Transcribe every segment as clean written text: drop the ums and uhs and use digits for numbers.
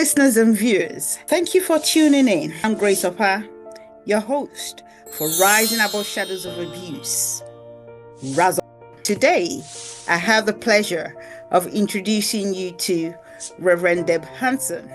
listeners and viewers, thank you for tuning in. I'm Grace Ovba, your host for Rising Above Shadows of Abuse. Today, I have the pleasure of introducing you to Reverend Deb Hansen.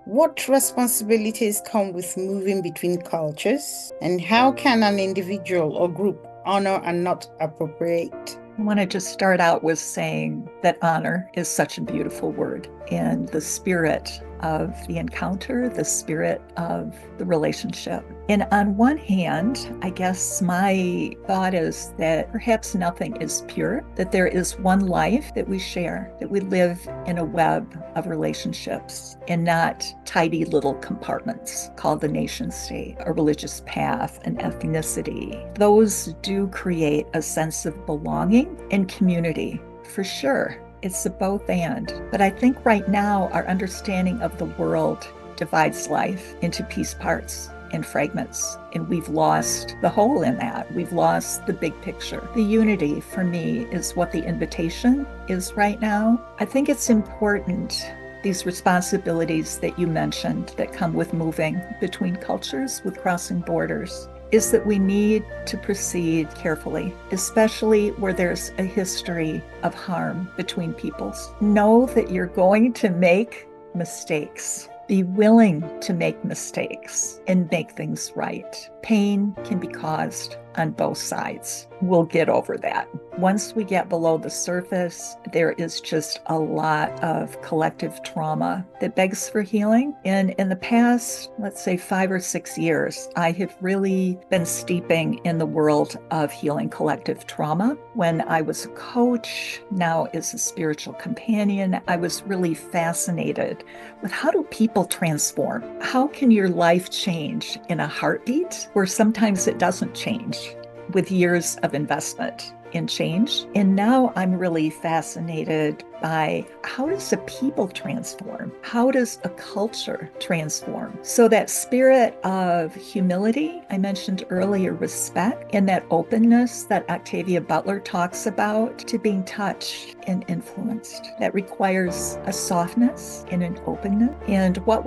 What responsibilities come with moving between cultures, and how can an individual or group honor and not appropriate? I want to just start out with saying that honor is such a beautiful word, and the spirit of the encounter, the spirit of the relationship. And on one hand, I guess my thought is that perhaps nothing is pure, that there is one life that we share, that we live in a web of relationships and not tidy little compartments called the nation state, a religious path, an ethnicity. Those do create a sense of belonging and community, for sure. It's a both and. But I think right now our understanding of the world divides life into piece parts and fragments. And we've lost the whole in that. We've lost the big picture. The unity for me is what the invitation is right now. I think it's important, these responsibilities that you mentioned that come with moving between cultures, with crossing borders, is that we need to proceed carefully, especially where there's a history of harm between peoples. Know that you're going to make mistakes. Be willing to make mistakes and make things right. Pain can be caused on both sides. We'll get over that. Once we get below the surface, there is just a lot of collective trauma that begs for healing. And in the past, let's say 5 or 6 years, I have really been steeping in the world of healing collective trauma. When I was a coach, now as a spiritual companion, I was really fascinated with how do people transform? How can your life change in a heartbeat where sometimes it doesn't change with years of investment in change? And now I'm really fascinated by how does a people transform? How does a culture transform? So that spirit of humility, I mentioned earlier, respect, and that openness that Octavia Butler talks about, to being touched and influenced. That requires a softness and an openness. And what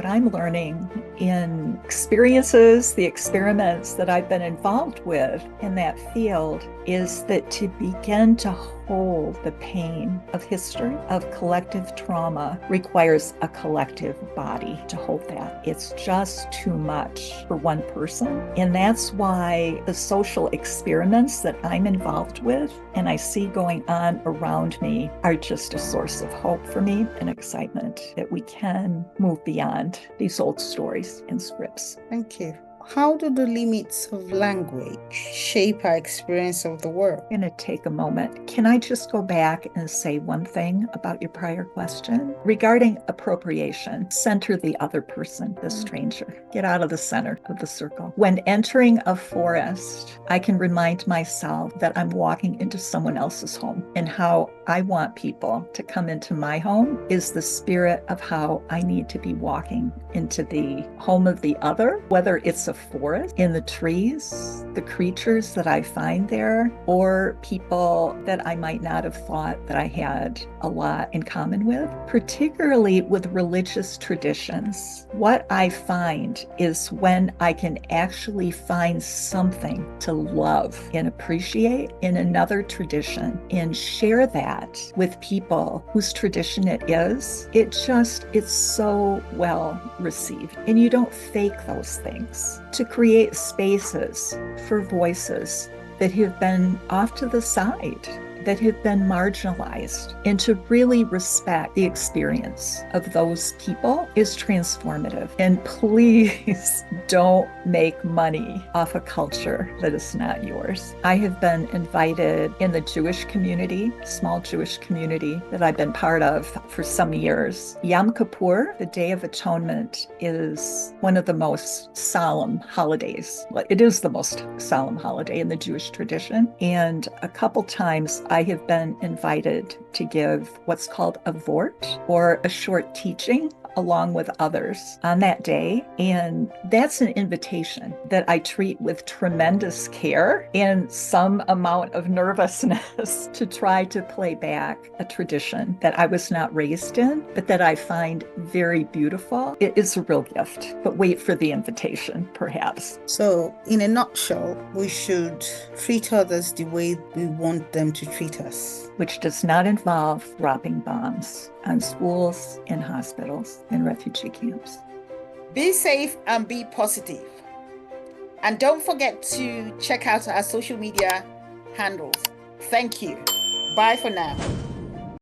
I'm learning in experiences, the experiments that I've been involved with in that field, is that to begin to hold the pain of history, of collective trauma, requires a collective body to hold that. It's just too much for one person. And that's why the social experiments that I'm involved with and I see going on around me are just a source of hope for me and excitement that we can move beyond these old stories and scripts. Thank you. How do the limits of language shape our experience of the world? I'm going to take a moment. Can I just go back and say one thing about your prior question? Regarding appropriation, center the other person, the stranger. Get out of the center of the circle. When entering a forest, I can remind myself that I'm walking into someone else's home, and how I want people to come into my home is the spirit of how I need to be walking into the home of the other, whether it's a forest, in the trees, the creatures that I find there, or people that I might not have thought that I had a lot in common with, particularly with religious traditions. What I find is when I can actually find something to love and appreciate in another tradition and share that with people whose tradition it is, it's so well received. And you don't fake those things. To create spaces for voices that have been off to the side, that have been marginalized, and to really respect the experience of those people is transformative. And please don't make money off a culture that is not yours. I have been invited in the Jewish community, small Jewish community that I've been part of for some years. Yom Kippur, the Day of Atonement, is one of the most solemn holidays. It is the most solemn holiday in the Jewish tradition. And a couple times I have been invited to give what's called a vort, or a short teaching along with others on that day. And that's an invitation that I treat with tremendous care and some amount of nervousness to try to play back a tradition that I was not raised in, but that I find very beautiful. It is a real gift, but wait for the invitation, perhaps. So, in a nutshell, we should treat others the way we want them to treat us, which does not involve dropping bombs on schools and hospitals and refugee camps. Be safe and be positive. And don't forget to check out our social media handles. Thank you. Bye for now.